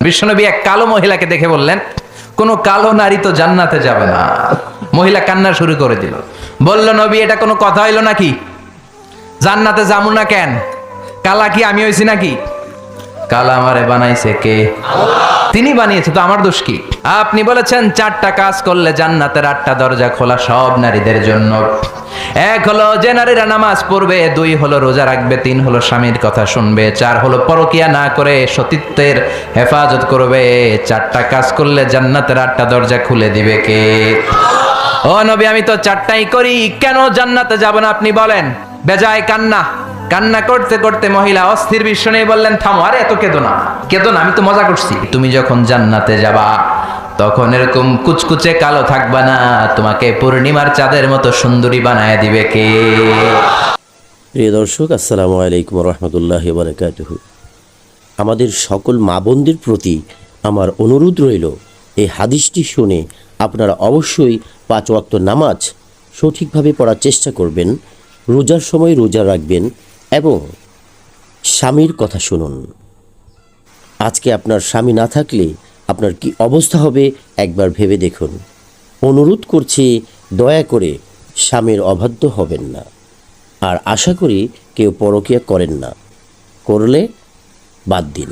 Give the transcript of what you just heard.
বিশ্বনবী এক কালো মহিলাকে দেখে বললেন, কোন কালো নারী তো জান্নাতে যাবে না। মহিলা কান্না শুরু করে দিল, বলল, নবী এটা কোনো কথা হইল নাকি? জান্নাতে যাবো না কেন? কালা কি আমি হইছি নাকি? কালা আমারে বানাইছে কে? তিনি বানিয়েছে, তো আমার দোষ কি? আপনি বলেছেন 4টা কাজ করলে জান্নাতের 8টা দরজা খোলা সব নারীদের জন্য। 1 হলো যে নারীরা নামাজ পড়বে, 2 হলো রোজা রাখবে, 3 হলো স্বামীর কথা শুনবে, 4 হলো পরকিয়া না করে সতীত্বের হেফাজত করবে। 4টা কাজ করলে জান্নাতের 8টা দরজা খুলে দিবে কে? ও নবী, আমি তো 4টাই করি, কেন জান্নাতে যাব না আপনি বলেন? বেজায় কান্না করতে করতে মহিলা অস্থির। বিশ্ব নিয়ে বললেন, থামো, আরে এত কেঁদো না, আমি তো মজা করছি। তুমি যখন জান্নাতে যাবা তখন এরকম কুচকুচে কালো থাকবা না, তোমাকে পূর্ণিমার চাঁদের মতো সুন্দরী বানায় দিবে কে? প্রিয় দর্শক, আসসালামু আলাইকুম রহমতুল্লাহি ওয়া বারাকাতুহু। আমাদের সকল মা বোনদের প্রতি আমার অনুরোধ রইল, এই হাদিসটি শুনে আপনারা অবশ্যই 5 ওয়াক্ত নামাজ সঠিকভাবে পড়ার চেষ্টা করবেন, রোজার সময় রোজা রাখবেন এবং স্বামীর কথা শুনুন। আজকে আপনার স্বামী না থাকলে আপনার কি অবস্থা হবে একবার ভেবে দেখুন। অনুরোধ করছি, দয়া করে স্বামীর অবাধ্য হবেন না। আর আশা করি কেউ পরকীয়া করেন না, করলে বাদ দিন।